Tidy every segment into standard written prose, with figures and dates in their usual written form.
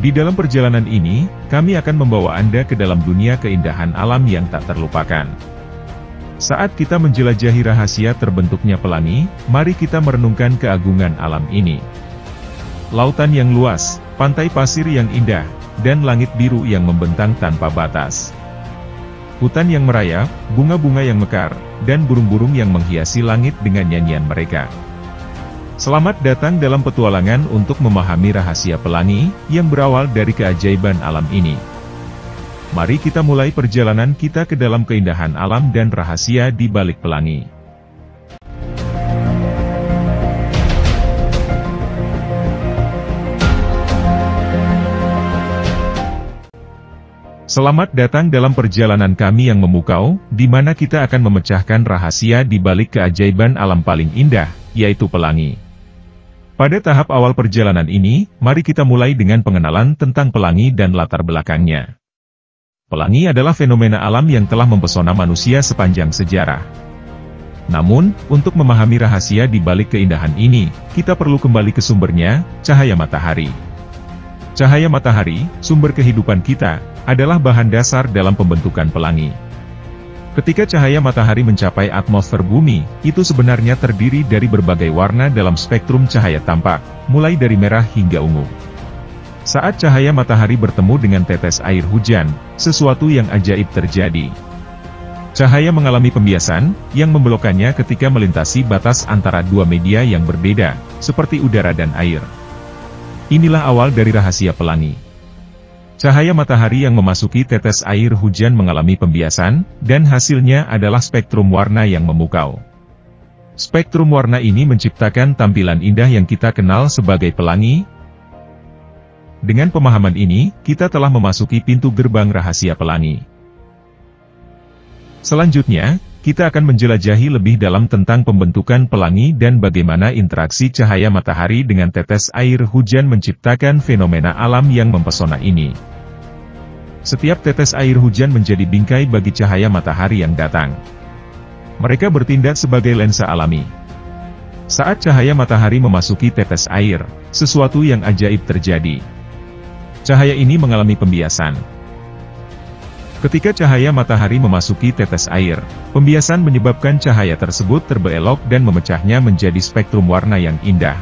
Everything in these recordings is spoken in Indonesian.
Di dalam perjalanan ini, kami akan membawa Anda ke dalam dunia keindahan alam yang tak terlupakan. Saat kita menjelajahi rahasia terbentuknya pelangi, mari kita merenungkan keagungan alam ini. Lautan yang luas, pantai pasir yang indah, dan langit biru yang membentang tanpa batas. Hutan yang merayap, bunga-bunga yang mekar, dan burung-burung yang menghiasi langit dengan nyanyian mereka. Selamat datang dalam petualangan untuk memahami rahasia pelangi, yang berawal dari keajaiban alam ini. Mari kita mulai perjalanan kita ke dalam keindahan alam dan rahasia di balik pelangi. Selamat datang dalam perjalanan kami yang memukau, di mana kita akan memecahkan rahasia di balik keajaiban alam paling indah, yaitu pelangi. Pada tahap awal perjalanan ini, mari kita mulai dengan pengenalan tentang pelangi dan latar belakangnya. Pelangi adalah fenomena alam yang telah mempesona manusia sepanjang sejarah. Namun, untuk memahami rahasia di balik keindahan ini, kita perlu kembali ke sumbernya, cahaya matahari. Cahaya matahari, sumber kehidupan kita, adalah bahan dasar dalam pembentukan pelangi. Ketika cahaya matahari mencapai atmosfer bumi, itu sebenarnya terdiri dari berbagai warna dalam spektrum cahaya tampak, mulai dari merah hingga ungu. Saat cahaya matahari bertemu dengan tetes air hujan, sesuatu yang ajaib terjadi. Cahaya mengalami pembiasan, yang membelokkannya ketika melintasi batas antara dua media yang berbeda, seperti udara dan air. Inilah awal dari rahasia pelangi. Cahaya matahari yang memasuki tetes air hujan mengalami pembiasan, dan hasilnya adalah spektrum warna yang memukau. Spektrum warna ini menciptakan tampilan indah yang kita kenal sebagai pelangi. Dengan pemahaman ini, kita telah memasuki pintu gerbang rahasia pelangi. Selanjutnya, kita akan menjelajahi lebih dalam tentang pembentukan pelangi dan bagaimana interaksi cahaya matahari dengan tetes air hujan menciptakan fenomena alam yang mempesona ini. Setiap tetes air hujan menjadi bingkai bagi cahaya matahari yang datang. Mereka bertindak sebagai lensa alami. Saat cahaya matahari memasuki tetes air, sesuatu yang ajaib terjadi. Cahaya ini mengalami pembiasan. Ketika cahaya matahari memasuki tetes air, pembiasan menyebabkan cahaya tersebut terbelok dan memecahnya menjadi spektrum warna yang indah.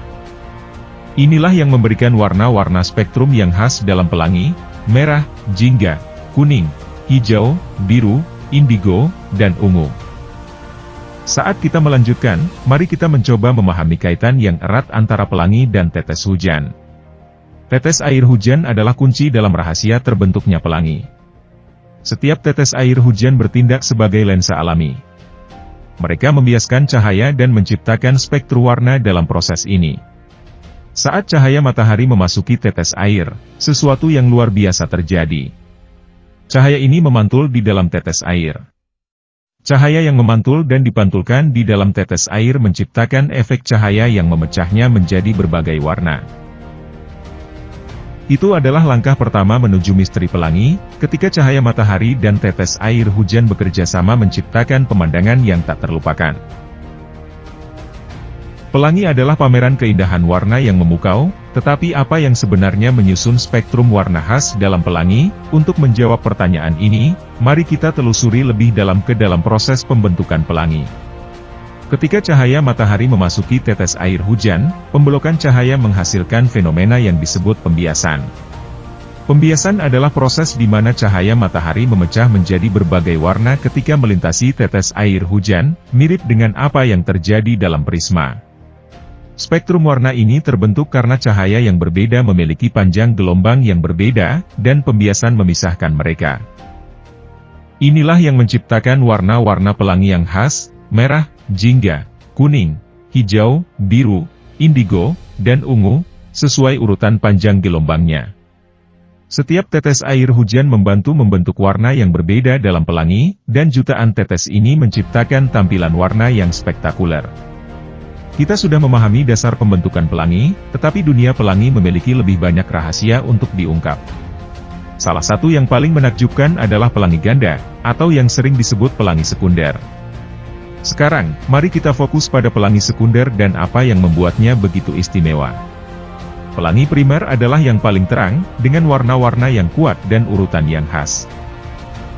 Inilah yang memberikan warna-warna spektrum yang khas dalam pelangi: merah, jingga, kuning, hijau, biru, indigo, dan ungu. Saat kita melanjutkan, mari kita mencoba memahami kaitan yang erat antara pelangi dan tetes hujan. Tetes air hujan adalah kunci dalam rahasia terbentuknya pelangi. Setiap tetes air hujan bertindak sebagai lensa alami. Mereka membiaskan cahaya dan menciptakan spektrum warna dalam proses ini. Saat cahaya matahari memasuki tetes air, sesuatu yang luar biasa terjadi. Cahaya ini memantul di dalam tetes air. Cahaya yang memantul dan dipantulkan di dalam tetes air menciptakan efek cahaya yang memecahnya menjadi berbagai warna. Itu adalah langkah pertama menuju misteri pelangi, ketika cahaya matahari dan tetes air hujan bekerja sama menciptakan pemandangan yang tak terlupakan. Pelangi adalah pameran keindahan warna yang memukau, tetapi apa yang sebenarnya menyusun spektrum warna khas dalam pelangi? Untuk menjawab pertanyaan ini, mari kita telusuri lebih dalam ke dalam proses pembentukan pelangi. Ketika cahaya matahari memasuki tetes air hujan, pembelokan cahaya menghasilkan fenomena yang disebut pembiasan. Pembiasan adalah proses di mana cahaya matahari memecah menjadi berbagai warna ketika melintasi tetes air hujan, mirip dengan apa yang terjadi dalam prisma. Spektrum warna ini terbentuk karena cahaya yang berbeda memiliki panjang gelombang yang berbeda, dan pembiasan memisahkan mereka. Inilah yang menciptakan warna-warna pelangi yang khas: merah, jingga, kuning, hijau, biru, indigo, dan ungu, sesuai urutan panjang gelombangnya. Setiap tetes air hujan membantu membentuk warna yang berbeda dalam pelangi, dan jutaan tetes ini menciptakan tampilan warna yang spektakuler. Kita sudah memahami dasar pembentukan pelangi, tetapi dunia pelangi memiliki lebih banyak rahasia untuk diungkap. Salah satu yang paling menakjubkan adalah pelangi ganda, atau yang sering disebut pelangi sekunder. Sekarang, mari kita fokus pada pelangi sekunder dan apa yang membuatnya begitu istimewa. Pelangi primer adalah yang paling terang, dengan warna-warna yang kuat dan urutan yang khas.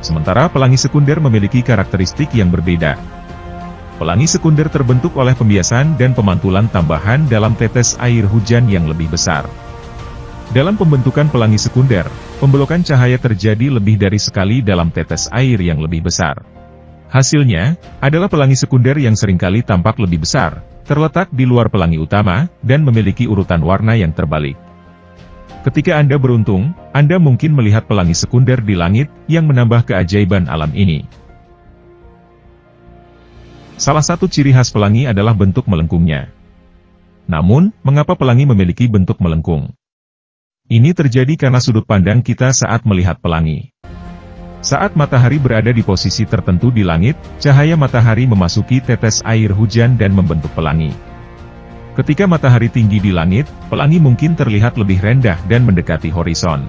Sementara pelangi sekunder memiliki karakteristik yang berbeda. Pelangi sekunder terbentuk oleh pembiasan dan pemantulan tambahan dalam tetes air hujan yang lebih besar. Dalam pembentukan pelangi sekunder, pembelokan cahaya terjadi lebih dari sekali dalam tetes air yang lebih besar. Hasilnya, adalah pelangi sekunder yang seringkali tampak lebih besar, terletak di luar pelangi utama, dan memiliki urutan warna yang terbalik. Ketika Anda beruntung, Anda mungkin melihat pelangi sekunder di langit, yang menambah keajaiban alam ini. Salah satu ciri khas pelangi adalah bentuk melengkungnya. Namun, mengapa pelangi memiliki bentuk melengkung? Ini terjadi karena sudut pandang kita saat melihat pelangi. Saat matahari berada di posisi tertentu di langit, cahaya matahari memasuki tetes air hujan dan membentuk pelangi. Ketika matahari tinggi di langit, pelangi mungkin terlihat lebih rendah dan mendekati horizon.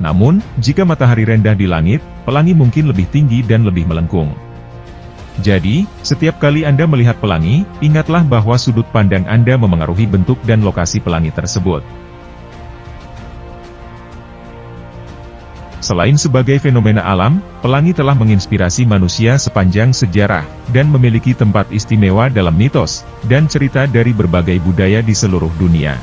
Namun, jika matahari rendah di langit, pelangi mungkin lebih tinggi dan lebih melengkung. Jadi, setiap kali Anda melihat pelangi, ingatlah bahwa sudut pandang Anda memengaruhi bentuk dan lokasi pelangi tersebut. Selain sebagai fenomena alam, pelangi telah menginspirasi manusia sepanjang sejarah, dan memiliki tempat istimewa dalam mitos, dan cerita dari berbagai budaya di seluruh dunia.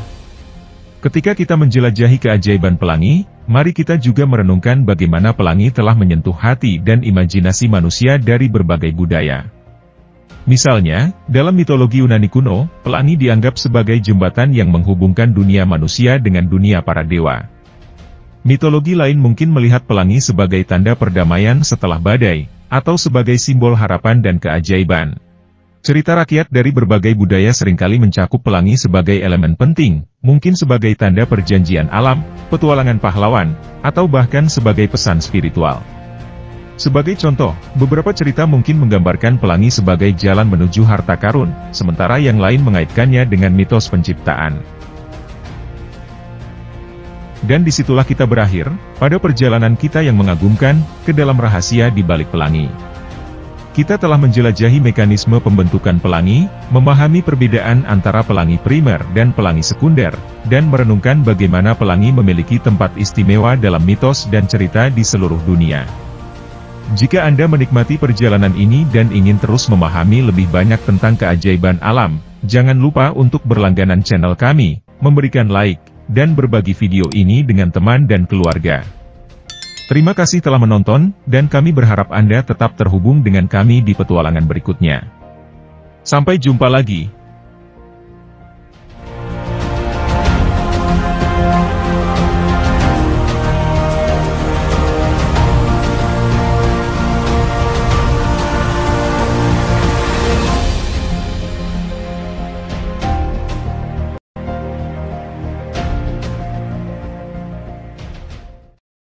Ketika kita menjelajahi keajaiban pelangi, mari kita juga merenungkan bagaimana pelangi telah menyentuh hati dan imajinasi manusia dari berbagai budaya. Misalnya, dalam mitologi Yunani kuno, pelangi dianggap sebagai jembatan yang menghubungkan dunia manusia dengan dunia para dewa. Mitologi lain mungkin melihat pelangi sebagai tanda perdamaian setelah badai, atau sebagai simbol harapan dan keajaiban. Cerita rakyat dari berbagai budaya seringkali mencakup pelangi sebagai elemen penting, mungkin sebagai tanda perjanjian alam, petualangan pahlawan, atau bahkan sebagai pesan spiritual. Sebagai contoh, beberapa cerita mungkin menggambarkan pelangi sebagai jalan menuju harta karun, sementara yang lain mengaitkannya dengan mitos penciptaan. Dan disitulah kita berakhir, pada perjalanan kita yang mengagumkan, ke dalam rahasia di balik pelangi. Kita telah menjelajahi mekanisme pembentukan pelangi, memahami perbedaan antara pelangi primer dan pelangi sekunder, dan merenungkan bagaimana pelangi memiliki tempat istimewa dalam mitos dan cerita di seluruh dunia. Jika Anda menikmati perjalanan ini dan ingin terus memahami lebih banyak tentang keajaiban alam, jangan lupa untuk berlangganan channel kami, memberikan like, dan berbagi video ini dengan teman dan keluarga. Terima kasih telah menonton, dan kami berharap Anda tetap terhubung dengan kami di petualangan berikutnya. Sampai jumpa lagi.